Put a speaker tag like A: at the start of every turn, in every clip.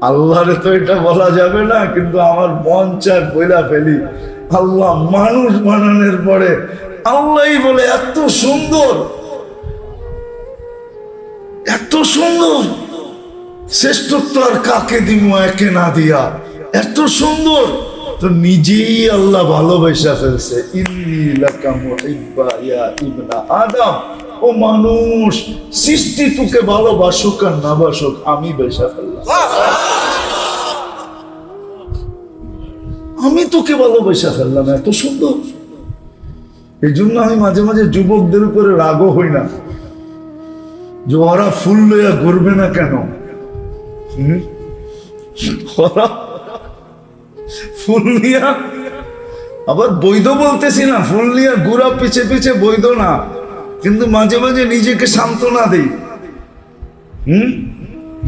A: আল্লাহরে তো এটা বলা যাবে না, কিন্তু আমার মন চায় বইলা ফেলি। আল্লাহ মানুষ বানানোর পরে আল্লাহই বলে এত সুন্দর, এত সুন্দর, শ্রেষ্ঠত্ব আর কাকে দিব একে না দিয়া, এত সুন্দর। তো নিজেই আল্লাহ ভালোবাসা ফেলছে। ইন্নী লাকা মুহিব্বা ইয়া ইবনা আদম, ও মানুষ, সৃষ্টি তোকে ভালোবাসুক আর না বাসুক, আমি বেসা ফেললাম, আমি তোকে ভালোবাসা ফেললাম, এত সুন্দর। এই জন্য আমি মাঝে মাঝে যুবকদের উপরে রাগও হই না, যে ওরা ফুল লইয়া ঘুরবে না কেন? ওরা ফুল নিয়া, আবার বৈধ বলতেছি না, ফুল নিয়া ঘুরা পিছে পিছে বৈধ না, কিন্তু মাঝে মাঝে নিজেকে সান্ত্বনা দেই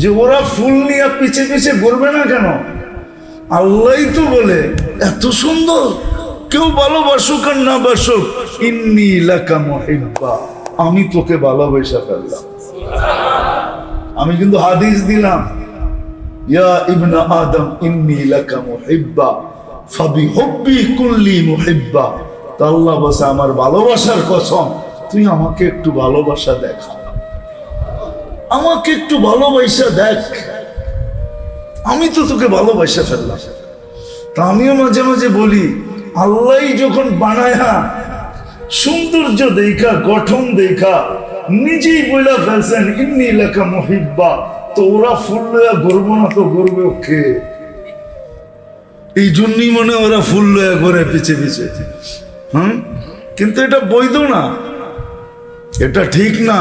A: যে ওরা ফুল নিয়ে পিছে পিছে ঘুরবে না কেন? আল্লাহই তো বলে এত সুন্দর, কেউ ভালোবাসুক আর না বাসুক, ইন্নী লাকা মুহিব্বা, আমি তোকে ভালোবাসা ফেললাম। আমি কিন্তু হাদিস দিলাম, ইয়া ইবনা আদম ইন্নী লাকা মুহিব্বা ফাবিহুব্বি কুল্লি মুহিব্বা। তো আল্লাহ বলে আমার ভালোবাসার কসম, তুই আমাকে একটু ভালোবাসা দেখা, আমাকে একটু ভালোবাসা দেখ, আমি তো তোকে ভালোবাসা ফেললাম। তা আমিও মাঝে মাঝে বলি, আল্লাহ যখন বানায়া সৌন্দর্য দেখা, গঠন দেখা, নিজেই বইলা ফেলছেন ইন্নী লাকা মুহিব্বা, তো ওরা ফুল লয়া ঘুরবো না তো ঘুরবে ওকে? এই জন্যই মনে ওরা ফুল লয়া ঘুরে পিছে পিছে। কিন্তু এটা বৈধ না, এটা ঠিক না,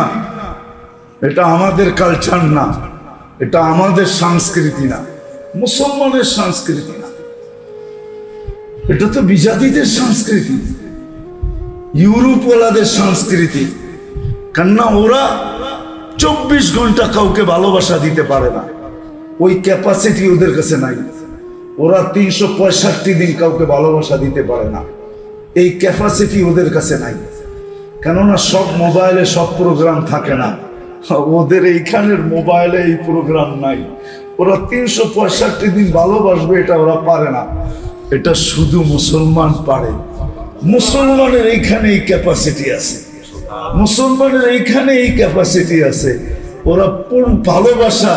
A: এটা আমাদের কালচার না, এটা আমাদের সংস্কৃতি না, মুসলমানের সংস্কৃতি না, এটা তো বিজাতিদের সংস্কৃতি, ইউরোপওয়ালাদের সংস্কৃতি। কেননা ওরা 24 ঘন্টা কাউকে ভালোবাসা দিতে পারে না, ওই ক্যাপাসিটি ওদের কাছে নাই। ওরা 365 দিন কাউকে ভালোবাসা দিতে পারে না, এই ক্যাপাসিটি ওদের কাছে নাই। কেননা সব মোবাইলে সব প্রোগ্রাম থাকে না, ওদের এইখানের মোবাইলে এই প্রোগ্রাম নাই। ওরা 365 দিন ভালোবাসবে, এটা ওরা পারে না, এটা শুধু মুসলমান পারে। মুসলমানের এইখানে এই ক্যাপাসিটি আছে, মুসলমানের এইখানে এই ক্যাপাসিটি আছে। ওরা পূর্ণ ভালোবাসা,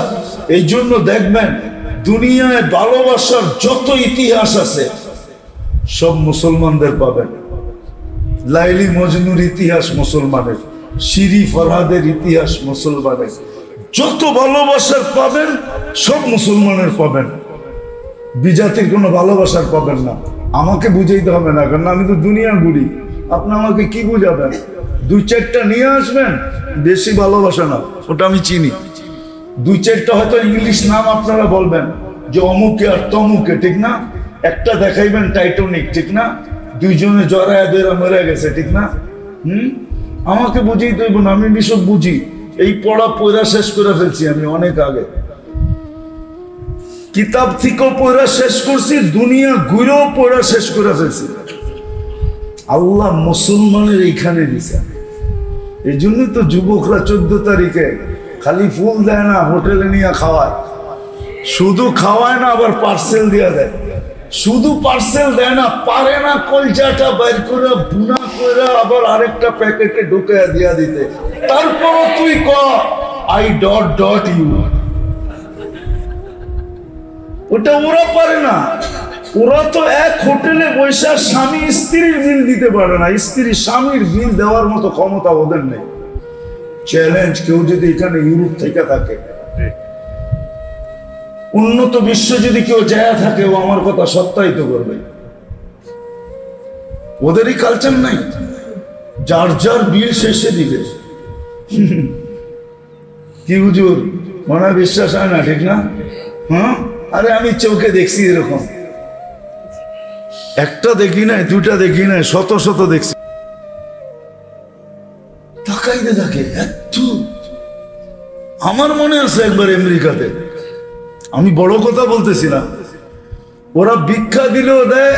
A: এই জন্য দেখবেন দুনিয়ায় ভালোবাসার যত ইতিহাস আছে সব মুসলমানদের পাবেন। লাইলি মজনুর ইতিহাস মুসলমানের, শিরি ফরহাদের ইতিহাস মুসলমানের, যত ভালোবাসার পাবেন সব মুসলমানের পাবেন, বিজাতির কোনো ভালোবাসার পাবেন না। আমাকে বুঝাইতে হবে না, কারণ আমি তো দুনিয়া ঘুরি, আপনি আমাকে কি বুঝাবেন? 2-4টা নিয়ে আসবেন, বেশি ভালোবাসা না, ওটা আমি চিনি। 2-4টা হয়তো ইংলিশ নাম আপনারা বলবেন যে অমুকে আর তমুকে, ঠিক না? একটা দেখাইবেন টাইটানিক, ঠিক না? দুইজনে জড়ায় বেরা মরে গেছে, ঠিক না? আমাকে বুঝেই তো না, আমি বিশপ বুঝি, এই পড়া পড়া শেষ করে ফেলছি আমি অনেক আগে, কিতাব থেকেও পড়া শেষ করছি, দুনিয়া ঘুরেও পড়া শেষ করে ফেলছি। আল্লাহ মুসলমানের এইখানে দিছে, এই জন্যই তো যুবকরা 14 তারিখে খালি ফুল দেয় না, হোটেলে নিয়ে খাওয়ায়। শুধু খাওয়ায় না, আবার পার্সেল দিয়া দেয়। শুধু পার্সেল দেয় না, পারে না কলজাটা বাইর করে বুনা করে আবার আরেকটা প্যাকেটে ঢুকে দিয়া দিতে। তারপরও তুই ক আই ডট ডট ইউ, ওটা ওরা পারে না। ওরা তো এক হোটেলে বসে স্বামী স্ত্রীর বিল দিতে পারে না, স্ত্রী স্বামীর বিল দেওয়ার মতো ক্ষমতা ওদের নেই। চ্যালেঞ্জ, কেউ যদি এখানে ইউরোপ থেকে থাকে, উন্নত বিশ্ব যদি কেউ যায় থাকে, ও আমার কথা সত্যায়িত করবে। ওদেরই কালচার নাই, যার যার বিল শেষে দিবে। কি হুজুর, মনে বিশ্বাস হয় না, ঠিক না? আরে আমি চোখে দেখছি এরকম, একটা দেখি নাই, 2টা দেখি নাই, শত শত দেখছি। তাকাইতে থাকে এত। আমার মনে আছে একবার আমেরিকাতে, আমি বড় কথা বলতেছি না, ওরা ভিক্ষা দিলেও দেয়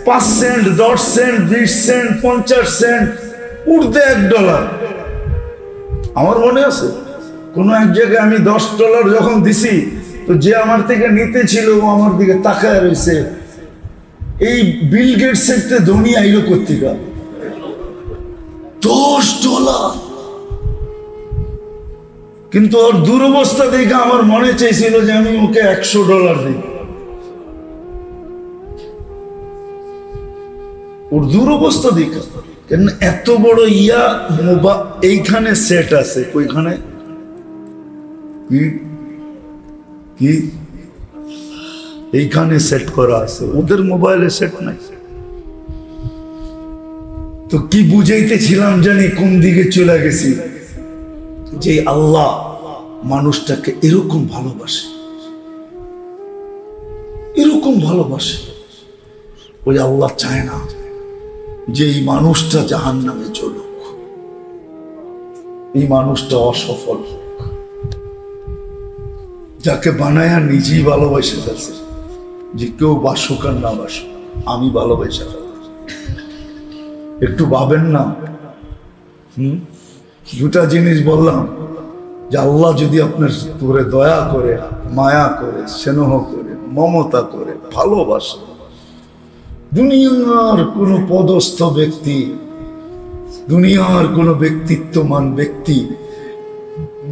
A: 5 সেন্ট, 10 সেন্ট, 20 সেন্ট, 50 সেন্ট, উঠতে $1। আমার মনে আছে কোন এক জায়গায় আমি $10 যখন দিছি, তো যে আমার থেকে নিতে ছিল ও আমার দিকে তাকায় রয়েছে, এই বিল গেটসের তে ধনী আইলো কোত্থেকা? $10। কিন্তু ওর দুরবস্থা দেখে আমার মনে চাইছিল যে আমি ওকে $100 দিই। ওর দুরবস্থা দেখে, কেন এত বড় এইখানে সেট আছে, ওইখানে কি এইখানে সেট করা আছে, ওদের মোবাইলে সেট নাই। তো কি বুঝাইতেছিলাম জানি, কোন দিকে চলে গেছি, যে আল্লাহ মানুষটাকে এরকম ভালোবাসে, এরকম ভালোবাসে। ওই আল্লাহ চায় না যে এই মানুষটা জাহান্নামে চলুক, এই মানুষটা অসফল হোক। যাকে বানায়া নিজেই ভালোবাসে যাচ্ছে, যে কেউ বাসুক আর না বাসুক, আমি ভালোবাসা। একটু ভাবেন না, দুটা জিনিস বললাম, যে আল্লাহ যদি আপনার উপরে দয়া করে, মায়া করে, স্নেহ করে, মমতা করে, ভালোবাসে, দুনিয়ার কোন পদস্থ ব্যক্তি, দুনিয়ার কোন ব্যক্তিত্বমান ব্যক্তি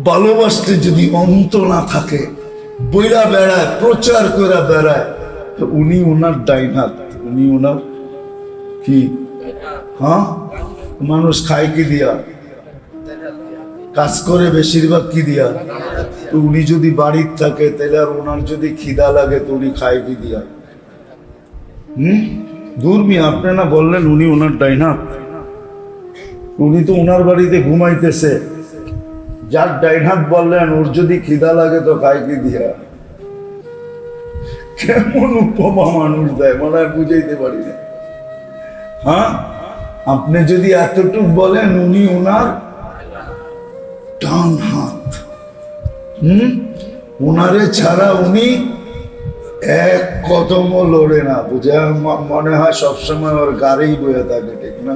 A: ভালোবাসতে যদি অন্ত না থাকে, বইরা বেড়ায়, প্রচার করে বেড়ায়, তো উনি ওনার ডাইনাত, উনি ওনার কি? হ্যাঁ, মানুষ খায় কি দিয়া? কাজ করে বেশিরভাগ কি দিয়া? তো উনি যদি বাড়ির থাকে, তাহলে আর ওনার যদি খিদা লাগে তো উনি খায় কি দিয়া? দূরমি, আপনি না বললেন উনি ওনার ডাইনাত, উনি তো ওনার বাড়িতে ঘুমাইতেছে, যার ডাইনাত বললেন ওর যদি খিদা লাগে তো খায় কি দিয়া? কেমন উপমা মানুষ দেয়, মনে হয় বুঝাইতে পারি না। হ্যাঁ, আপনি যদি এতটুক বলেন উনি ওনার ডান হাত, ওনারে ছাড়া উনি এক কদমও লড়ে না, বুঝে মনে হয় সবসময় ওর গাড়ি বয়ে থাকে, ঠিক না?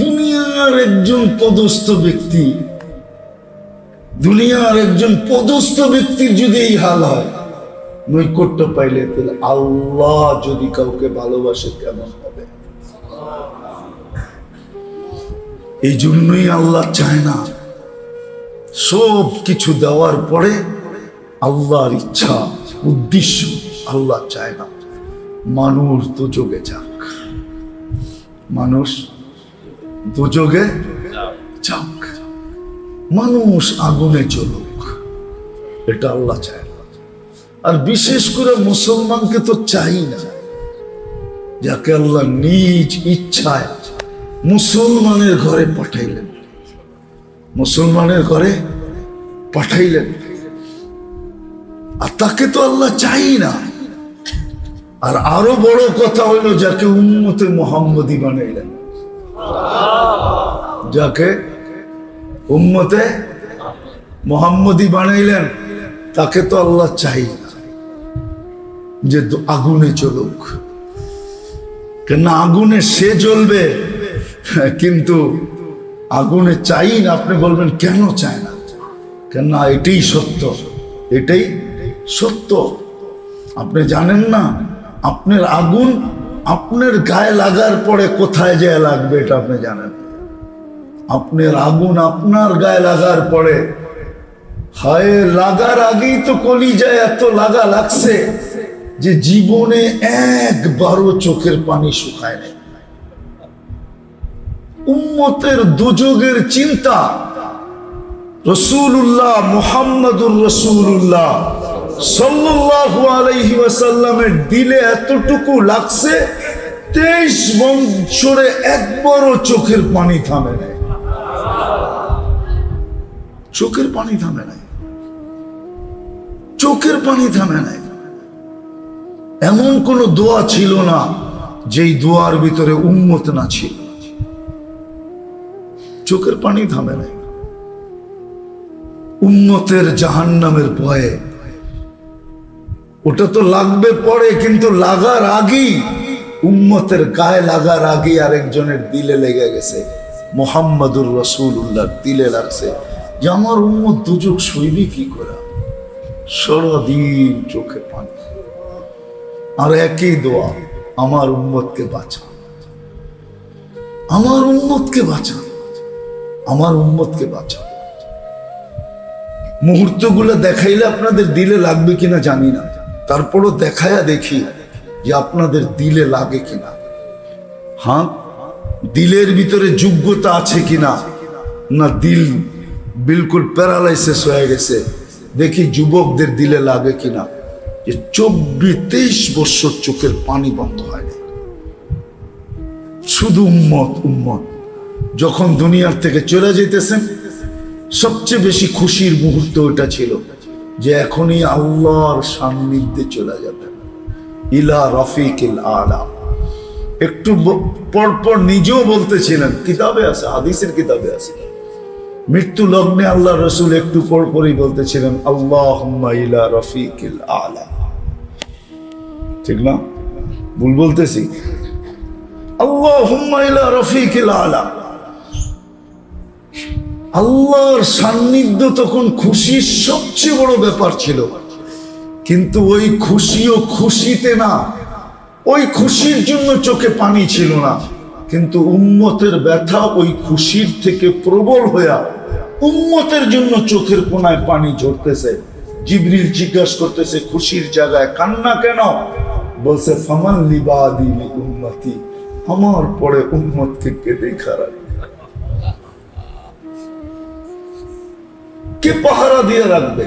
A: দুনিয়ার একজন পদস্থ ব্যক্তি, দুনিয়ার একজন পদস্থ ব্যক্তির যদি এই হাল হয়, নৈকট্য পাইলে, তাহলে আল্লাহ যদি কাউকে ভালোবাসে কেমন হবে? এই জন্যই আল্লাহ চায় না, সব কিছু দেওয়ার পরে আল্লাহর ইচ্ছা, উদ্দেশ্য, আল্লাহ চায় না মানুষ দুযোগে যাক, মানুষ দুযোগে যাক, মানুষ আগুনে চলুক, এটা আল্লাহ চায় না। আর বিশেষ করে মুসলমানকে তো চাই না, যাকে আল্লাহ নিজ ইচ্ছায় মুসলমানের ঘরে পাঠাইলেন, মুসলমানের ঘরে পাঠাইলেন, আর তাকে তো আল্লাহ চাই না। আর আরো বড় কথা হইল, যাকে উম্মতে মুহাম্মদী বানাইলেন, যাকে উম্মতে মুহাম্মদী বানাইলেন, তাকে তো আল্লাহ চাই না যে আগুনে চলুক। কেন আগুনে সে জ্বলবে, কিন্তু আগুনে চাই না। আপনি বলবেন কেন চায় না? কেন, এটাই সত্য, এটাই সত্য। আপনি জানেন না, আপনার আগুন আপনার গায়ে লাগার পরে কোথায় যায় লাগবে, এটা আপনি জানেন? আপনার আগুন আপনার গায়ে লাগার পরে, হায় লাগার আগেই তো কলিজায় এত লাগা লাগছে যে জীবনে একবারও চোখের পানি শুকায় নাই। উম্মতের দুযোগের চিন্তা রাসূলুল্লাহ মুহাম্মদুর রাসূলুল্লাহ সাল্লাল্লাহু আলাইহি ওয়াসাল্লামের দিলে এতটুকু লাগছে, 23 বছরে একবারও চোখের পানি থামে নাই, চোখের পানি থামে নাই, চোখের পানি থামে নাই। এমন কোন দোয়া ছিল না যেই দোয়ার ভিতরে উম্মত না ছিল। চোখের পানি থামে নাই। উম্মতের জাহান্নামের ভয়ে, ওটা তো লাগবে পরে, কিন্তু লাগার আগেই, উম্মতের গায়ে লাগার আগেই আরেকজনের দিলে লেগে গেছে, মুহাম্মদুর রাসূলুল্লাহ দিলে লাগছে। যে আমার উম্মত দুজক সইবে কি করে, সারাদিন চোখে পানি। আর একই দোয়া, আমার উম্মতকে বাঁচা, আমার উম্মতকে বাঁচা, আমার উম্মতকে বাঁচা। মুহূর্তগুলো দেখাইলে আপনাদের দিলে লাগবে কিনা জানি না, তারপরও দেখায়া দেখি যে আপনাদের দিলে লাগে কিনা। হ্যাঁ, দিলের ভিতরে যোগ্যতা আছে কিনা, না দিল বিলকুল প্যারালাইসিস হয়ে গেছে, দেখি যুবকদের দিলে লাগে কিনা। যে 24-23 বছর চোখের পানি বন্ধ হয় না, শুধু উম্মত উম্মত। যখন দুনিয়ার থেকে চলে যেতেছেন, সবচেয়ে বেশি খুশির মুহূর্ত ওটা ছিল যে এখনই আল্লাহর সান্নিধ্যে চলে যাবেন, ইলা রফিকিল আলা। একটু পরপর নিজেও বলতেছিলেন, কিতাবে আছে, হাদিসের কিতাবে আছে, মৃত্যু লগ্নে আল্লাহ রসুল একটু পরপরই বলতেছিলেন, আল্লাহুম্মা ইলা রফিকিল আলা। ঠিক না? ভুল বলতেছি? আল্লাহুম্মা ইলা রফিকিল আলা। আল্লাহর সান্নিধ্য তখন খুশির সবচেয়ে বড় ব্যাপার ছিল। কিন্তু ওই খুশিও খুশিতে না, ওই খুশির জন্য চোখে পানি ছিল না, কিন্তু উম্মতের ব্যথা ওই খুশির থেকে প্রবল হইয়া উম্মতের জন্য চোখের কোনায় পানি ঝরতেছে। জিবরিল জিজ্ঞাসা করতেছে, খুশির জায়গায় কান্না কেন? বলছে, ফামান লিবাদি উম্মতি, আমার পরে উম্মতকে কে দেখা রাখবে, কে পাহারা দিয়ে রাখবে,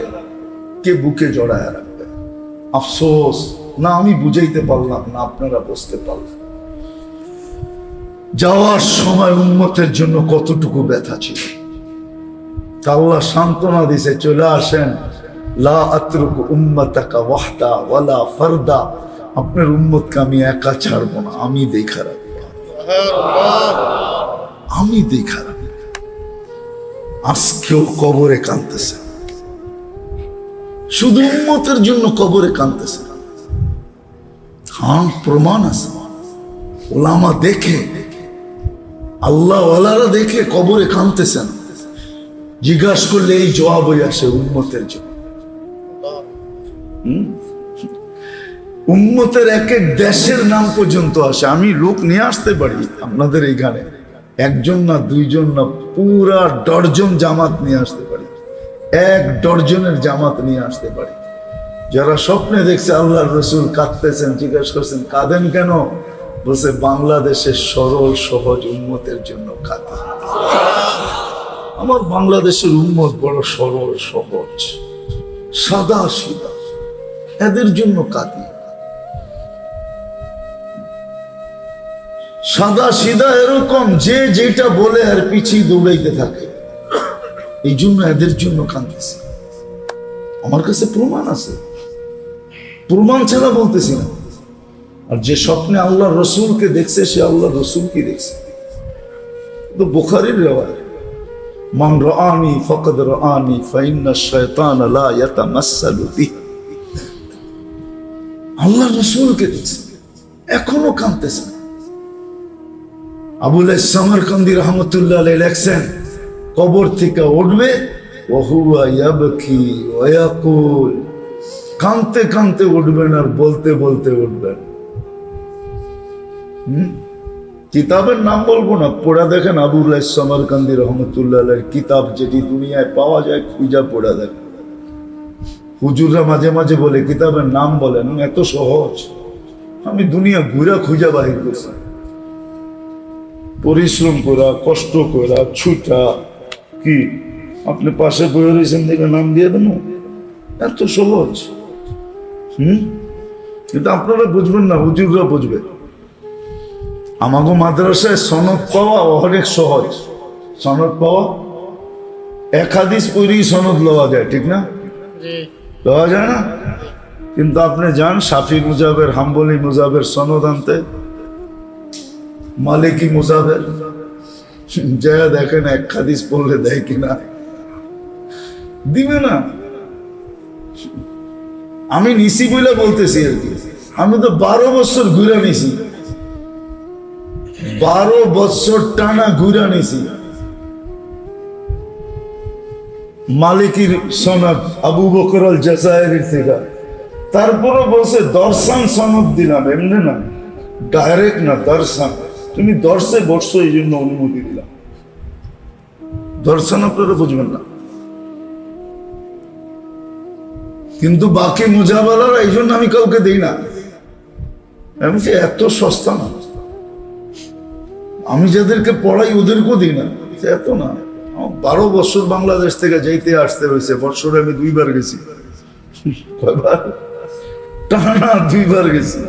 A: কে বুকে জড়ায় রাখবে। আফসোস, না আমি বুঝাইতে পারলাম, না আপনারা বুঝতে পারলেন। যাওয়ার সময় উম্মতের জন্য কতটুকু ব্যথা ছিল। আল্লাহ সান্ত্বনা দিছে, চলে আসেন, লা আতরুকু উম্মাতাকা ওয়াহদা ওয়ালা ফারদা, আপনার উম্মতকে আমি একা ছাড়বো না, আমি দেখা রাখবো, আমি দেখা রাখবো। আজকেও কবরে কাঁদতেছে, শুধু উম্মতের জন্য কবরে কাঁদতেছে। হ্যাঁ, প্রমাণ আছে, ওলামা দেখে, আল্লাহ ওয়ালারা দেখে কবরে কাঁদতেছেন। জিজ্ঞাসা করলে এই জবাবই আসে, উম্মতের জন্য। উম্মতের এক এক দেশের নাম পর্যন্ত আসে। আমি লোক নিয়ে আসতে পারি আপনাদের এইখানে, একজন না, দুইজন না, পুরা ডর্জন জামাত নিয়ে আসতে পারি, 1 ডর্জনের জামাত নিয়ে আসতে পারি। যারা স্বপ্নে দেখছে আল্লাহর রসুল কাঁদতেছেন, জিজ্ঞাসা করছেন কাঁদেন কেন? বলছে, বাংলাদেশের সরল সহজ উম্মতের জন্য কাঁদে। আমার বাংলাদেশের উম্মত বড় সরল সহজ, সাদা সিধা, এদের জন্য কাঁদি। সাদা সিধা এরকম যে যেটা বলে আর পিছিয়ে দৌড়াইতে থাকে, এই জন্য এদের জন্য কাঁদতেছে। আমার কাছে প্রমাণ আছে, প্রমাণ ছাড়া বলতেছি না। আর যে স্বপ্নে আল্লাহ রসুলকে দেখছে, সে আল্লাহ রসুলকে দেখছে। তো বুখারীর রিওয়ায়াত, মান রাআনি ফাকাদ রাআনি ফাইন্না শায়তান লা ইয়াতামাসসালু বিহি। আল্লাহ রসুলকে দেখছে, এখনো কাঁদতেছে। আবুল সামারকান্দি রহমতুল্লাহ আলাইহি লেখছেন, কবর থেকে উঠবে, ওয়া হুয়া ইয়াবকি ওয়া ইয়াকুল, কাঁদতে কাঁদতে উঠবেন আর বলতে বলতে উঠবেন। কিতাবের নাম বলবো না, পড়া দেখেন আবুল সামারকান্দি রহমতুল্লাহ আলাইহির কিতাব, যেটি দুনিয়ায় পাওয়া যায়, খুঁজা পড়া দেখেন। হুজুররা মাঝে মাঝে বলে কিতাবের নাম বলেন, এত সহজ। আমি দুনিয়া ঘুরা খুঁজা বাহির করছি, পরিশ্রম করা, কষ্ট করা, ছুটা। কি আপনি পাশে বয়ে রয়েছেন দেখে নাম দিয়ে দেন, এত সহজ। কিন্তু আপনারা বুঝবেন না, হুজুররা বুঝবে। আমাকে মাদ্রাসায় সনদ পাওয়া অনেক সহজ। সনদ পাওয়া, 1 হাদিস পড়েই সনদ লওয়া যায়, ঠিক না? লওয়া যায় না? কিন্তু আপনি যান শাফি মুজাবের, হাম্বলি মুজাবের সনদ আনতে, মালিকি মুজাবের, যা দেখেন 1 হাদিস পড়লে দেয় কিনা, দিবে না। আমি নিছি বলে বলতেছি আর কি, আমি তো 12 বছর ঘুরে নিছি, 12 বছর টানা ঘুরে নিছি। মালিকির সনদ আবু বকর আল জাজাইরি থেকে, তারপরে বলছে দর্শন সনদ দিলাম, এমনি না, ডাইরেক্ট না, দর্শন। তুমি দর্শে বসছো এই জন্য অনুমতি দিলাম। দর্শন আপনারা বুঝবেন না, কিন্তু বাকি মুজাবালারা এই জন্য আমি কাউকে দিই না। আমি যে এত সস্তা না, আমি যাদেরকে পড়াই ওদেরকেও দিই না, এত না। 12 বছর বাংলাদেশ থেকে যাইতে আসতে হয়েছে, বছরে আমি 2 বার গেছি, টানা 2 বার গেছি।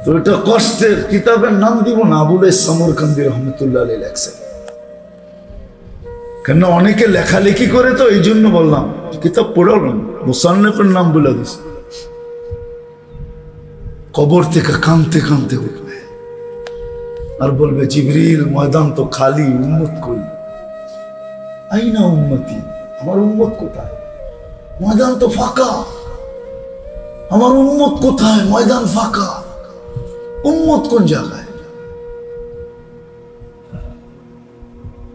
A: তো এটা কষ্টের। কিতাবের নাম দিব না, আবুল সমরকান্দি রহমতুল্লাহ আলাইহি লেখছেন। কেন অনেকে লেখালেখি করে, তো এই জন্য বললাম কিতাব পড়াল, মুসান্নিফের নাম বলে দিছে। কবর থেকে কাঁদতে কাঁদতে উঠবে আর বলবে, জিবরিল ময়দান তো খালি, উম্মত কই? আইনা উম্মতি, আমার উম্মত কোথায়? ময়দান তো ফাঁকা, আমার উম্মত কোথায়? ময়দান ফাঁকা, উম্মত কোন জায়গায়?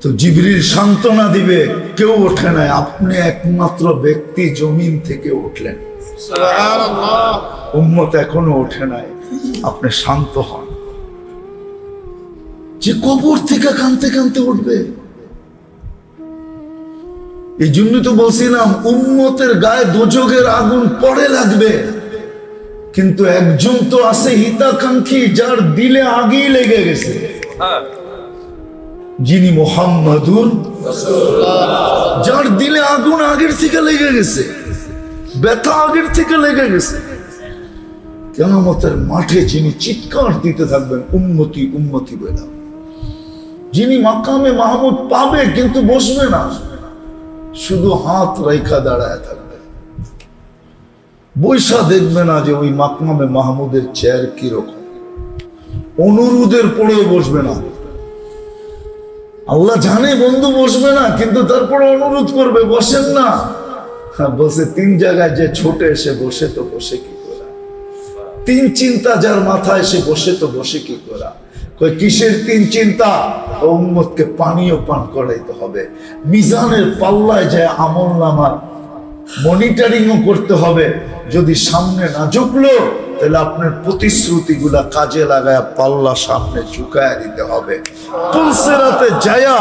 A: তো জিবরিল সান্ত্বনা দিবে, কেউ ওঠে নাই, আপনি একমাত্র ব্যক্তি জমিন থেকে উঠলেন, উম্মত এখনো ওঠে নাই, আপনি শান্ত হন। যে কবর থেকে কাঁদতে কাঁদতে উঠবে। এই জন্য তো বলছিলাম উম্মতের গায়ে দোজখের আগুন পড়ে লাগবে, কিন্তু একজন তো আছে হিতাকাঙ্ক্ষী, যার দিলে আগেই লেগে গেছে, যিনি মুহাম্মাদুর রাসূলুল্লাহ, যার দিলে আগুন আগের থেকে লেগে গেছে, ব্যথা আগের থেকে লেগে গেছে। কিয়ামতের মাঠে যিনি চিৎকার দিতে থাকবেন, উম্মতি উম্মতি বলে, যিনি মাকামে মাহমুদ পাবে কিন্তু বসবে না, শুধু হাত রেখা দাঁড়ায় থাকবে, বৈশা দেখবে না যে ওই মাকামে মাহমুদের চেয়ার কিরকম, অনুরোধের পরেও বসবে না। আল্লাহ জানে বন্ধু বসবে না, কিন্তু তারপরে অনুরোধ করবে, বসেন না। বসে 3 জায়গায় যে ছোটে এসে বসে, তো বসে কি করা? 3 চিন্তা যার মাথায় এসে বসে, তো বসে কি করা? কিসের 3 চিন্তা? উম্মতকে পানীয় পান করাইতে হবে, মিজানের পাল্লায় যায় আমল নামার মনিটরিংও করতে হবে। যদি সামনে না ঝুঁকলো, তাহলে আপনার প্রতিশ্রুতি গুলা কাজে লাগায় পাল্লা সামনে ঝুঁকায় দিতে হবে। পুলসেরাতে যায়া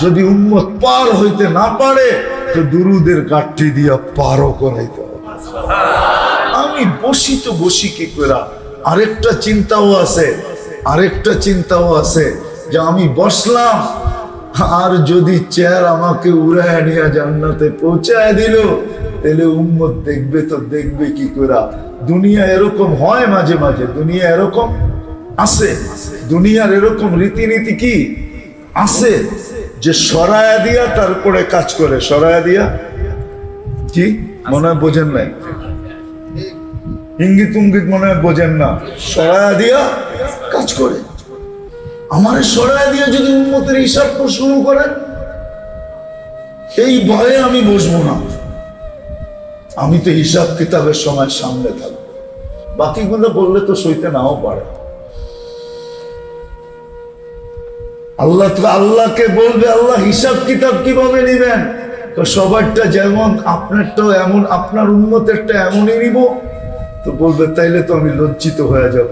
A: যদি উম্মত পার হইতে না পারে, তো দুরুদের গাঠি দিয়া পারও করাইতে হবে। আমি বসি তো বসি কি করে? আরেকটা চিন্তাও আছে, যে আমি বসলাম, আর যদি চেয়ার আমাকে উড়ায় নিয়ে জান্নাতে পৌঁছায় দিল, তাহলে উম্মত দেখবে, তো দেখবে কি করে? দুনিয়া এরকম হয় মাঝে মাঝে, দুনিয়া এরকম আছে, দুনিয়ার এরকম রীতিনীতি কি আছে, যে সরায়া দিয়া তারপরে কাজ করে। সরায়া দিয়া কি মনে হয় বোঝেন নাই, ইঙ্গিত উঙ্গিত মনে হয় বোঝেন না, সরায়া দিয়া কাজ করে। আমার সরায়া দিয়া যদি উম্মতের হিসাব শুরু করেন, এই ভয়ে আমি বসবো না। আমি তো হিসাব কিতাবের সময় সামনে থাকবো, বাকিগুলো বললে তো সইতে নাও পারে। আল্লাহ তো আল্লাহকে বলবে, আল্লাহ হিসাব কিতাব কিভাবে নিবেন? তো সবারটা যেমন, আপনারটাও এমন, আপনার উম্মতেরটা এমনই নিব। তো বলবে, তাইলে তো আমি লজ্জিত হয়ে যাব।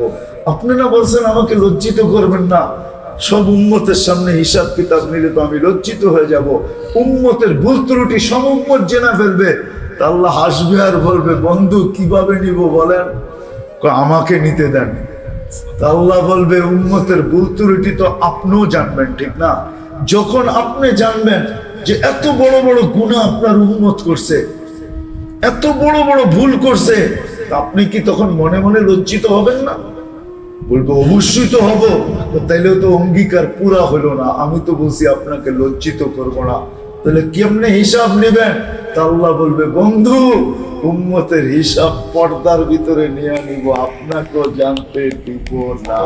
A: আপনি না বলছেন আমাকে লজ্জিত করবেন না, সব উম্মতের সামনে হিসাব কিতাব নিলে তো আমি লজ্জিত হয়ে যাব। উম্মতের ভুল ত্রুটি সব উম্মত জেনে ফেলবে, তা আল্লাহ হাসবে আর বলবে, বন্ধু কিভাবে নিব বলেন? আমাকে নিতে দেন। তা আল্লাহ বলবে, উম্মতের ভুল ত্রুটি তো আপনিও জানবেন, ঠিক না? যখন আপনি জানবেন যে এত বড় বড় গুনাহ আপনার উম্মত করছে, এত বড় বড় ভুল করছে, আপনি কি তখন মনে মনে লজ্জিত হবেন না? বলবো অবশ্যই তো হবো। তাইলেও তো অঙ্গীকার পুরা হলো না। আমি তো বলছি আপনাকে লজ্জিত করবো না, তাহলে কেমনে হিসাব নেবেন? তা আল্লাহ বলবে, বন্ধু উম্মতের হিসাব পর্দার ভিতরে নিয়ে নিব, আপনাকেও জানতে দিব না।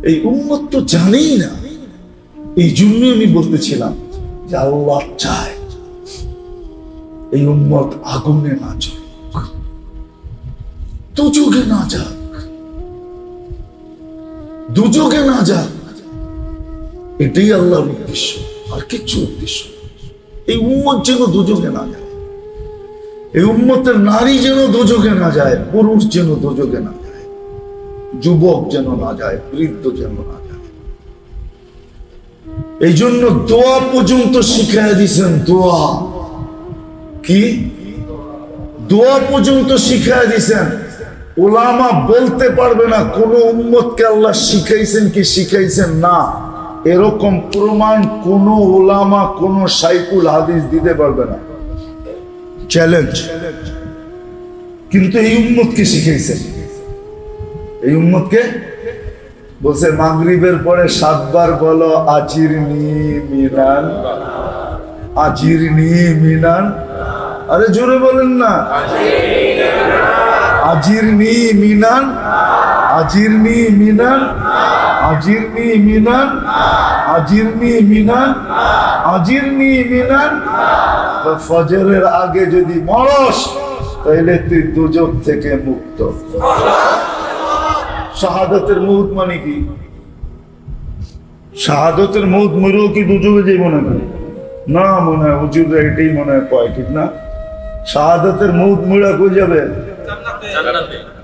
A: এই উম্মত তো জানেই না। এই জন্য আমি বলতেছিলাম যে আল্লাহ চায় এই উম্মত আগুনে না যাক, দুযোগে না যাক, দুযোগে না যাক। এটাই আল্লাহর উদ্দেশ্য, আর কিচ্ছু উদ্দেশ্য। এই উম্মত যেন দুজকে না যায়, এই উম্মতের নারী যেন দুজকে না যায়, পুরুষ যেন দুজকে না যায়, যুবক যেন না যায়, বৃদ্ধ যেন না যায়। এই জন্য দোয়া পর্যন্ত শিখাইয়া দিয়েছেন। দোয়া কি? দোয়া পর্যন্ত শিখাইয়া দিয়েছেন। ওলামা বলতে পারবে না কোন উম্মতকে আল্লাহ শিখাইছেন কি শিখাইছেন না, এরকম প্রমাণ কোন ওলামা কোন শাইখুল হাদিস দিতে পারবে না। চ্যালেঞ্জ। কিন্তু এই উম্মতকে শিখাইছেন। এই উম্মতকে বলছে মাগরিবের পরে 7 বার বলো আজিরনি মিনান, আজিরনি মিনান। আরে জোরে বলেন না, আজিরনি মিনান, আজিরনি মিনান, আজিরনি মিনান, আজিরনি মিনান, আজিরনি মিনান। ফজরের আগে যদি মরস তাহলে তুই দুজক থেকে মুক্ত। শাহাদাতের মউত মানে কি? শাহাদাতের মউত মরেও কি দুজকে যাইব না? না, মনে হয় হুজুররা এটাই মনে হয় কয়, ঠিক না? শাহাদাতের মউত মরা কই যাবে?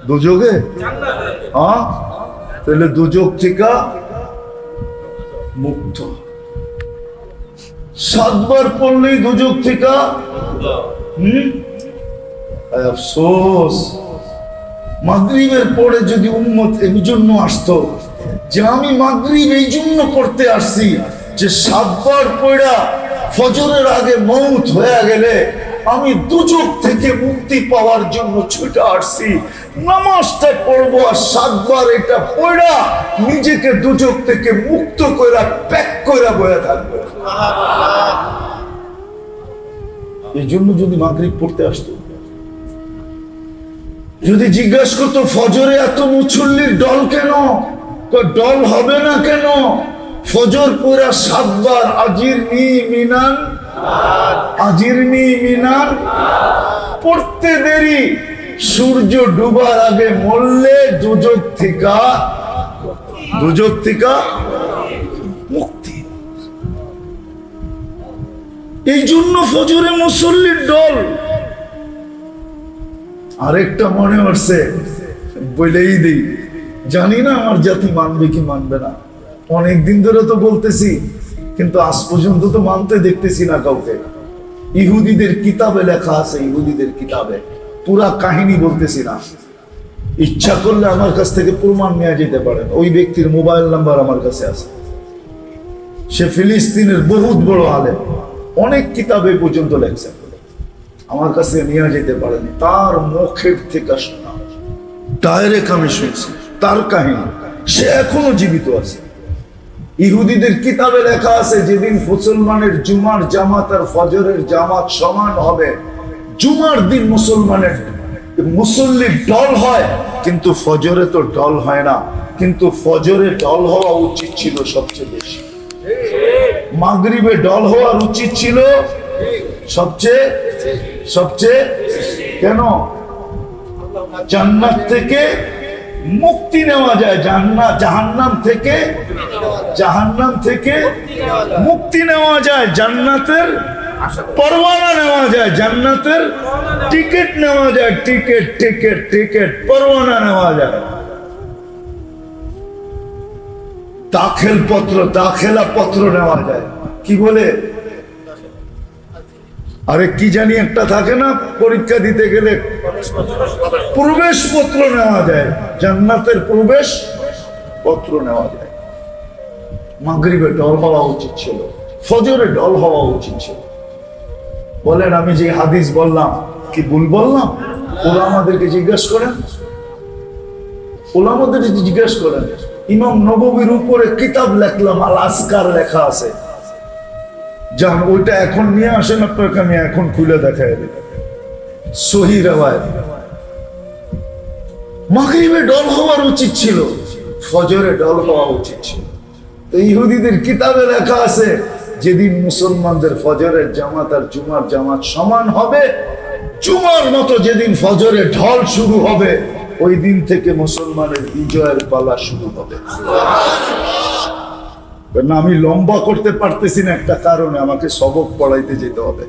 A: দুজকে। হ্যাঁ, তাহলে দুজক থেকে মুক্ত। 7 বার পড়লেই দুজক থেকে। আফসোস, মাগরিবের পরে যদি উম্মত এই জন্য আসতো যে আমি মাগরিব এই জন্য পড়তে আসছি যে 7 বার পড়া ফজরের আগে মউত হয়ে গেলে আমি দুজক থেকে মুক্তি পাওয়ার জন্য ছুটে আসছি, নামাজটা পড়বো আর 7 বার এটা পড়া নিজেকে দুজক থেকে মুক্ত কইরা প্যাক কইরা বয়ে থাকবে। এই জন্য যদি মাগরিব পড়তে আসতো, যদি জিজ্ঞাসা করতো ফজরে এত মুসল্লির দল কেন, তো দল হবে না কেন? ফজর পুরা 7 বার আজিরনি মিনান, আজিরনি মিনান পড়তে দেরি, সূর্য ডুবার আগে মরলে দুজক থেকে মুক্তি। এই জন্য ফজরে মুসল্লির দল। আরেকটা মনে হচ্ছে বলেই দিই, জানি না আমার জাতি মানবে কি মানবে না। অনেকদিন ধরে তো বলতেছি, কিন্তু আজ পর্যন্ত তো মানতে দেখতেছি না কাউকে। ইহুদিদের কিতাবে লেখা আছে, ইহুদিদের কিতাবে, পুরা কাহিনী বলতেছি না। ইচ্ছা করলে আমার কাছ থেকে প্রমাণ নিয়ে যেতে পারেন। ওই ব্যক্তির মোবাইল নাম্বার আমার কাছে আছে। সে ফিলিস্তিনের বহুত বড় আলেম, অনেক কিতাবে পর্যন্ত লেখছে। আমার কাছে নিয়ে যেতে পারেন, তার মুখের থেকে শোনা, ডাইরেক্ট আমি শুনছি তার কাহিনী। সে এখনো জীবিত আছে। ইহুদিদের কিতাবে লেখা আছে যেদিন মুসলমানের জুমার জামাত আর ফজরের জামাত সমান হবে, জুমার দিন মুসলমানের মুসল্লির ঢল হয়, কিন্তু ফজরে তো ঢল হয় না। কিন্তু ফজরে ঢল হওয়া উচিত ছিল সবচেয়ে বেশি, মাগরিবে ঢল হওয়ার উচিত ছিল সবচেয়ে। কেন? জান্নাত থেকে মুক্তি নেওয়া যায়, জাহান্নাম থেকে মুক্তি নেওয়া যায়, জান্নাতের পরওয়ানা নেওয়া যায়, জান্নাতের টিকিট নেওয়া যায়, টিকিট পরওয়ানা নেওয়া যায়, দাখিলা পত্র নেওয়া যায়। কি বলে? আরে কি জানি একটা থাকে না, পরীক্ষা দিতে গেলে প্রবেশ পত্র নেওয়া যায়, জান্নাতের প্রবেশ পত্র নেওয়া যায়। মাগরিবে ঢল হওয়া উচিত ছিল, ফজরে ঢল হওয়া উচিত ছিল। বলেন আমি যে হাদিস বললাম কি ভুল বললাম? ওলামাদেরকে জিজ্ঞেস করেন। ইমাম নববীর উপরে কিতাব লিখলাম, আল আসকার লেখা আছে। যান ওইটা এখন নিয়ে আসেন, আপনাকে আমি এখন খুলে দেখাই দেব। সহি রিওয়ায়াত। মাগরিবে ঢল হওয়ার উচিত ছিল, ফজরে ঢল হওয়া উচিত ছিল। তো ইহুদিদের কিতাবে লেখা আছে যেদিন মুসলমানদের ফজরের জামাত আর জুমার জামাত সমান হবে, জুমার মতো যেদিন ফজরে ঢল শুরু হবে, ওই দিন থেকে মুসলমানের বিজয়ের পালা শুরু হবে। না আমি লম্বা করতে পারতেছি না একটা কারণে, আমাকে সবক পড়াইতে যেতে হবে।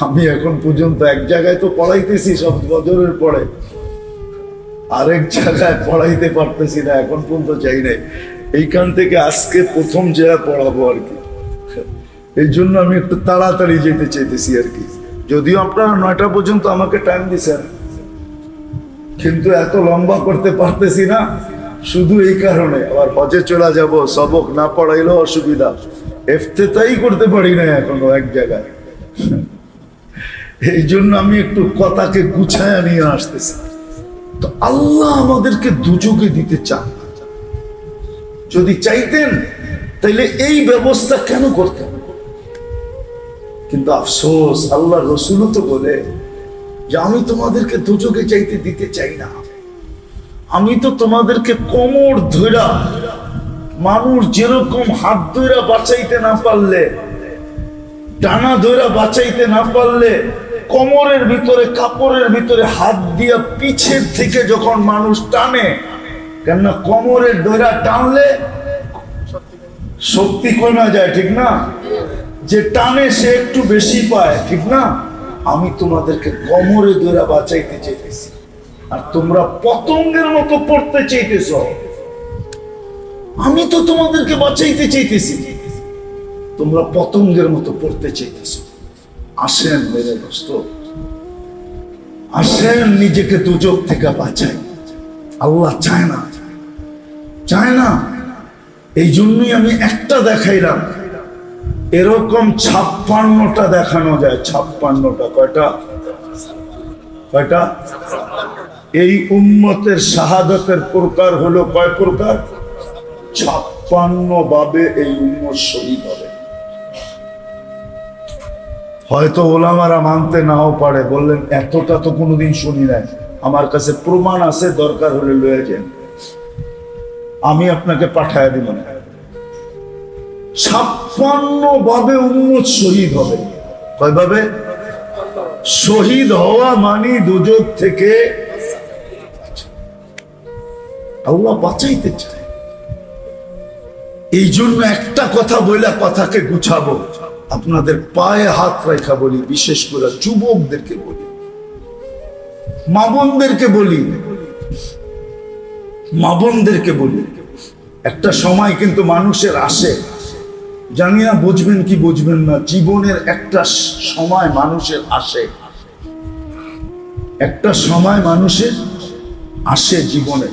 A: আমি এখন পর্যন্ত এক জায়গায় তো পড়াইতেছি সব বছরের পরে, আরেক জায়গায় পড়াইতে পারতেছি না, এখন পর্যন্ত চাই নাই। এইখান থেকে আজকে প্রথম জায়গায় পড়াবো আর কি। এই জন্য আমি একটু তাড়াতাড়ি যেতে চাইতেছি আর কি। যদিও আপনারা 9টা পর্যন্ত আমাকে টাইম দিচ্ছেন, কিন্তু এত লম্বা করতে পারতেছি না শুধু এই কারণে। আবার হজে চলে যাব, সবক না পড়াইলেও অসুবিধা, ইফতেতাই করতে পারি না এখনো এক জায়গায়। এই জন্য আমি একটু কথাকে গুছায়া নিয়ে আসতেছি। তো আল্লাহ আমাদেরকে দুযোগে দিতে চান। যদি চাইতেন তাইলে এই ব্যবস্থা কেন করতেন? কিন্তু আফসোস, আল্লাহ রসুলও তো বলে যে আমি তোমাদেরকে দুযোগে চাইতে দিতে চাই না। আমি তো তোমাদেরকে কোমর ধইরা, মানুষ যেরকম হাত ধইরা বাঁচাইতে না পারলে, ডানা ধইরা বাঁচাইতে না পারলে, কোমরের ভিতরে কাপড়ের ভিতরে হাত দিয়া পিছের থেকে যখন মানুষ টানে, কেননা কোমরের ধইরা টানলে শক্তি কমে যায়, ঠিক না? যে টানে সে একটু বেশি পায়, ঠিক না? আমি তোমাদেরকে কোমরে ধইরা বাঁচাইতে চাইতেছি, আর তোমরা পতঙ্গের মতো পড়তে চাইতেছ। আমি তো তোমাদেরকে বাঁচাইতে চাইতেছি, তোমরা পতঙ্গের মতো পড়তে চাইতেছ। আসেন মেরে দোস্ত, আসেন নিজেকে দুজক থেকে বাঁচাই। আল্লাহ চায় না, চায় না। এই জন্যই আমি একটা দেখাইলাম, এরকম 56টা দেখানো যায়। 56টা কয়টা? কয়টা? এই উম্মতের শাহাদাতের প্রকার হলো কয় প্রকার? 56 ভাবে এই উম্মত শহীদ হবে। হয়তো ওলামারা মানতে নাও পারে, বললেন এতটা তো কোনোদিন শুনি নাই, আমার কাছে প্রমাণ আছে, দরকার হলে লয়ে যান, আমি আপনাকে পাঠায় দিব না। 56 ভাবে উম্মত শহীদ হবে। কয়ভাবে? শহীদ হওয়া মানে দুজক থেকে আল্লাহ বাঁচাইতে চায়। এই জন্য একটা কথা বইলা কথাকে গুছাবো, আপনাদের পায়ে হাত রেখা বলি, বিশেষ করে যুবকদেরকে বলি, মা বোনদেরকে বলি, মা বোনদেরকে বলি। একটা সময় কিন্তু মানুষের আসে, জানি না বুঝবেন কি বুঝবেন না, জীবনের একটা সময় মানুষের আসে, একটা সময় মানুষের আসে জীবনে,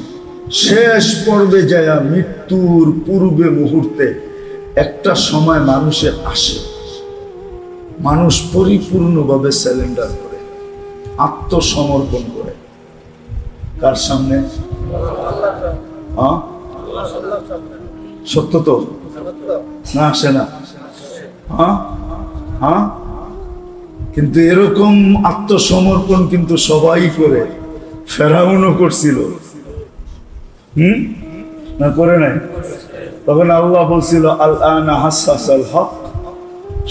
A: শেষ পর্বে যায়, মৃত্যুর পূর্বে মুহূর্তে একটা সময় মানুষের আসে, মানুষ পরিপূর্ণভাবে স্যালেন্ডার করে, আত্মসমর্পণ করে। কার সামনে? সত্য তো না, আসে না? কিন্তু এরকম আত্মসমর্পণ কিন্তু সবাই করে। ফেরাউনও করছিল, না করে নাই? তখন আল্লাহ বলছিল আল আনা হাসাসাল হক,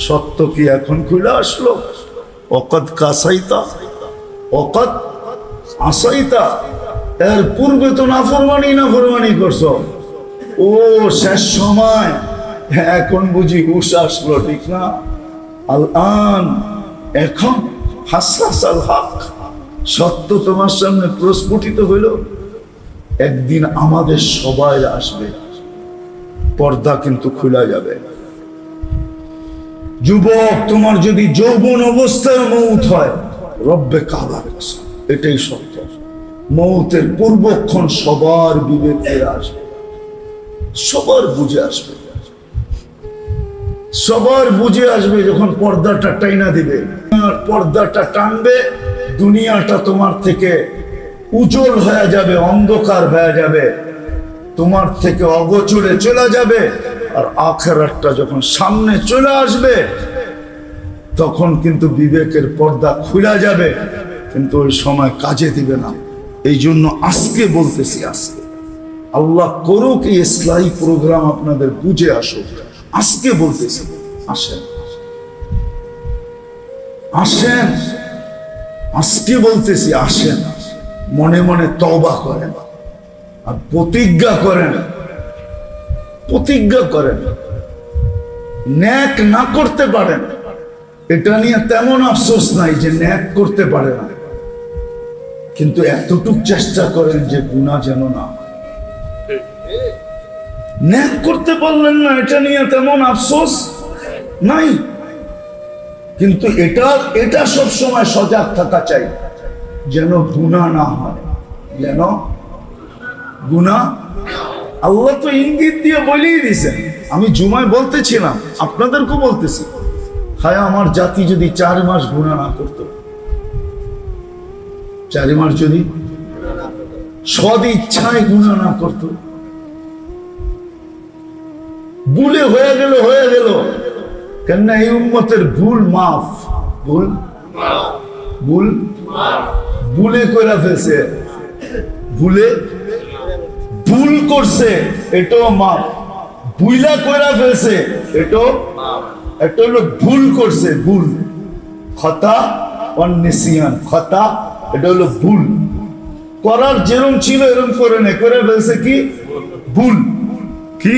A: সত্য কি এখন খুলে আসলো? ওয়াকাদ কাসাইতা ওয়াকাদ আসাইতা, এর পূর্বে তো নাফরমানি করছো। ও শেষ সময়, এখন বুঝি হুশ আসলো, ঠিক না? আল আন, এখন হাসাসাল হক, সত্য তোমার সামনে প্রস্ফুটিত হইল। একদিন আমাদের সবাই আসবে, পর্দা কিন্তু খুলে যাবে। যুবক, তোমার যদি যৌবন অবস্থায় মৌত হয়, রব্বে কাবা, এটাই সত্য। মৌতের পূর্বক্ষণ সবার বিবেকে আসবে, সবার বুঝে আসবে, সবার বুঝে আসবে। যখন পর্দাটা টাইনা দিবে, পর্দাটা টানবে, দুনিয়াটা তোমার থেকে উজ্জ্বল হয়ে যাবে, অন্ধকার হয়ে যাবে, তোমার থেকে অগোচরে চলে যাবে। আর আখিরাতটা যখন সামনে চলে আসবে, তখন কিন্তু বিবেকের পর্দা খুলে যাবে, কিন্তু ওই সময় কাজে দিবে না। এই জন্য আজকে বলতেছি, আজকে আল্লাহ করুক এই ইসলাহি প্রোগ্রাম আপনাদের বুঝে আসুক। আজকে বলতেছি, আসেন, আসেন, আজকে বলতেছি, আসেন, মনে মনে তওবা করেন আর প্রতিজ্ঞা করেন, প্রতিজ্ঞা করেন, ন্যাক না করতে পারেন, এটা নিয়ে তেমন আফসোস নাই যে ন্যাক করতে পারে না, কিন্তু এতটুক চেষ্টা করেন যে গুনাহ যেন না হয়। ন্যাক করতে পারলেন না, এটা নিয়ে তেমন আফসোস নাই, কিন্তু এটা সব সময় সজাগ থাকা চাই যেন গুনাহ না হয়, যেন গুনাহ। আল্লাহ তো ইঙ্গিত দিয়ে বলেই দিয়েছেন, আমি জুমায় বলতেছিলাম, আপনাদেরকেও বলতেছি, হায় আমার জাতি যদি 4 মাস গুনাহ না করত, 4 মাস যদি সদ ইচ্ছায় গুনাহ না করত, ভুলে হয়ে গেল, কেননা এই উম্মতের ভুল মাফ, ভুলে কইরা ফেলছে, ভুল করছে এটাও মাফ, ভুইলা কইরা ফেলছে এটাও, এটা হলো ভুল করছে, ভুল, খতা অনিসিয়ান, খতা এটা হলো ভুল, করার যেরকম ছিল এরকম করে না, করে ফেলছে কি ভুল, কি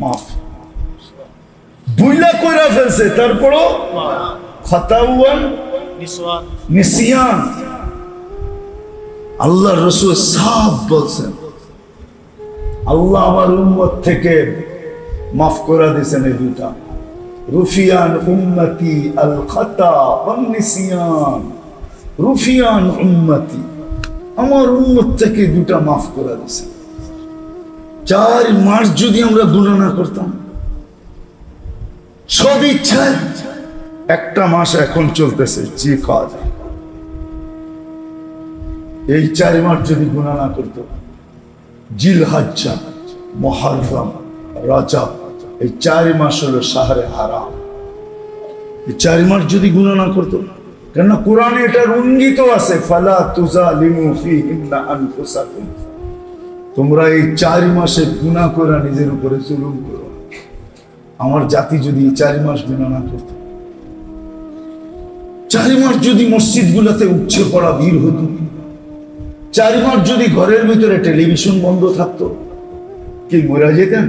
A: মাফ, ভুইলা কইরা ফেলছে, তারপরও খতাওয়ান নিসিয়ান। আল্লাহ রাসূল সাফ বলছেন, আল্লাহ আমার উম্মত থেকে মাফ করে দিয়েছেন এই দুটা, রুফিয়ান উম্মতি আল খাতা ওয়ান নিসিয়ান, রুফিয়ান উম্মতি, আমার উম্মত থেকে দুটা মাফ করে দিয়েছেন। 4 মাস যদি আমরা গুনাহ না করতাম সব ইচ্ছায়, একটা মাস এখন চলতেছে জি কাজ, এই 4 মাস যদি গুনাহ না করতো, জিলহজ্জা, মুহররম, রজব, এই 4 মাস হলো শাহরে হারাম, এই 4 মাস যদি গুনাহ না করতো, কেন কোরআনে এটার ইঙ্গিত আছে, ফালা তুজালিমু ফীহিন্না আনফুসাকুম, তোমরা এই 4 মাসে গুনাহ করে নিজের উপরে জুলুম করো। আমার জাতি যদি 4 মাস গুনাহ না করত, 4 মাস যদি মসজিদ গুলাতে উপচে পড়া ভিড় হতো, 4 মাস যদি ঘরের ভিতরে টেলিভিশন বন্ধ থাকতো, কি মরা যেতেন?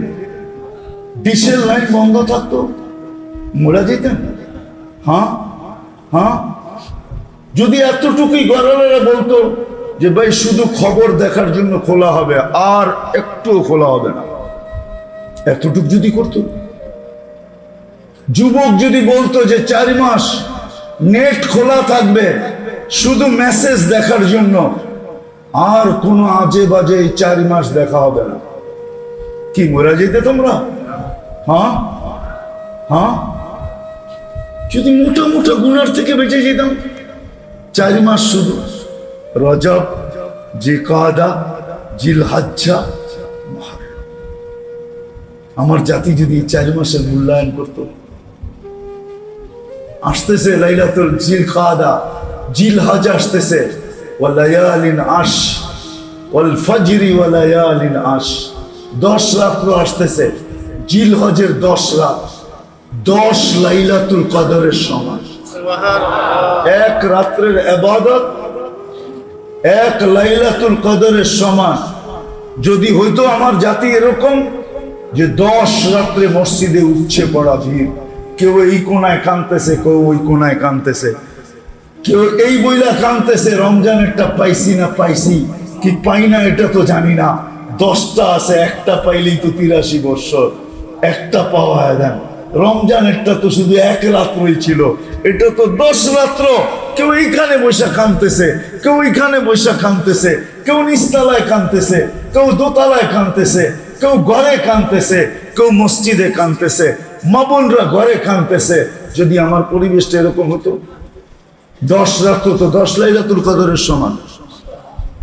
A: ডিশের লাইন বন্ধ থাকতো, মরা যেতেন? হ্যাঁ, যদি এতটুকুই ঘরেরা বলতো যে ভাই শুধু খবর দেখার জন্য খোলা হবে, আর একটুও খোলা হবে না, এতটুকু যদি করতো, যুবক যদি বলতো যে 4 মাস নেট খোলা থাকবে শুধু মেসেজ দেখার জন্য, আর কোনো আজে বাজে এই 4 মাস দেখা হবে না, কি মরা যেতে তোমরা? হ্যাঁ, যদি মোটা মোটা গুনার থেকে বেঁচে যেতাম, 4 মাস শুধু রজব, জিলকাদা, জিলহজ্জা, মুহররম, আমার জাতি যদি 4 মাসের মূল্যায়ন করত, আসতেছে লাইলাতুল জিলকাদা, জিলহজ আসতেছে, ওয়া লায়ালিন আশ, ওয়াল ফজরি ওয়া লায়ালিন আশ, 10 রাত্র আসতেছে, জিলহজের 10 রাত, 10 লাইলাতুল কদরের সমান, এক রাত্রের ইবাদত 1 লাইলাতুল কদরের সমান। যদি হইতো আমার জাতি এরকম যে 10 রাত্রে মসজিদে উঠছে পড়া ভিড়, কেউ এই কোনায় কাঁদতেছে, কেউ ওই কোনায় কাঁদতেছে, কেউ এই বইলা কাঁদতেছে রমজানেরটা পাইছি না পাইছি, কি পাই না এটা তো জানি না, 10টা আছে, একটা পাইলেই তো 83 বছর, একটা পাওয়া দেন, রমজানেরটা তো শুধু 1 রাত্রই ছিল, এটা তো 10 রাত্র, কেউ এইখানে বৈশা কাঁদতেছে, কেউ ওইখানে বৈশা কাঁদতেছে, কেউ নিচতলায় কাঁদতেছে, কেউ দোতলায় কাঁদতেছে, কেউ ঘরে কাঁদতেছে, কেউ মসজিদে কাঁদতেছে, মা বোনরা ঘরে কাঁদতেছে। যদি আমার পরিবেশটা এরকম হতো, 10 রাত্র তো 10 লাইলাতুল কদরের সমান,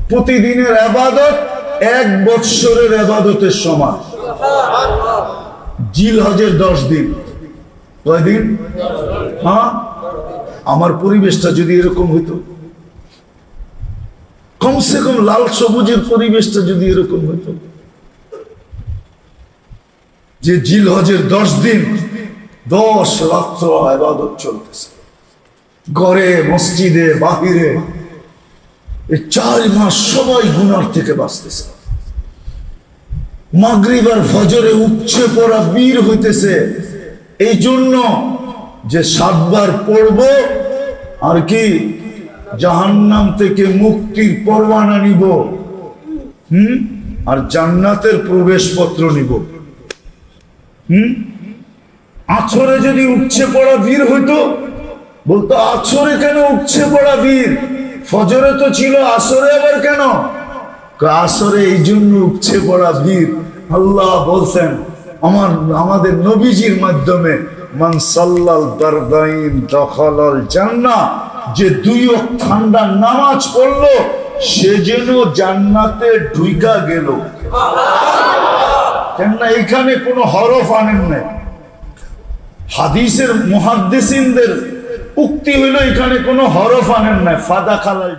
A: প্রতিদিনের ইবাদত 1 বৎসরের ইবাদতের সমান। জিলহজের 10 দিন, কয়দিন? আমার পরিবেশটা যদি এরকম হইতো, কমসে কম লাল সবুজের পরিবেশটা যদি এরকম হইতো যে জিলহজের 10 দিন 10 রাত্র ইবাদত চলতেছে, ঘরে মসজিদে বাহিরে, এই 4 মাস সবাই গুনার থেকে বাঁচতেছে, মাগরিব আর ফজরে উপচে পড়া বীর হইতেছে, এই জন্য যে 7 বার পড়ব আর কি জাহান্নাম থেকে মুক্তির পরওয়ানা নিব, আর জান্নাতের প্রবেশপত্র নিব। আছরে যদি উপচে পড়া বীর হইতো, বলতো আছরে কেন উপচে পড়া বীর, ফজরে তো ছিল, আসরে আবার কেন? আসরে এই জন্য উপচে পড়া বীর। আল্লাহ বলছেন আমাদের নবীজির মাধ্যমে, মান সাল্লাল বারদাইন দখালাল জান্নাহ, যে 2 ওয়াক্ত ঠান্ডা নামাজ পড়লো সে যেন জান্নাতে ঢুইকা গেল। কেননা এখানে কোনো হরফ আনেন নাই। হাদিসের মুহাদ্দিসিনদের উক্তি হইল এখানে কোনো হরফ আনেন নাই। ফাদা খালাল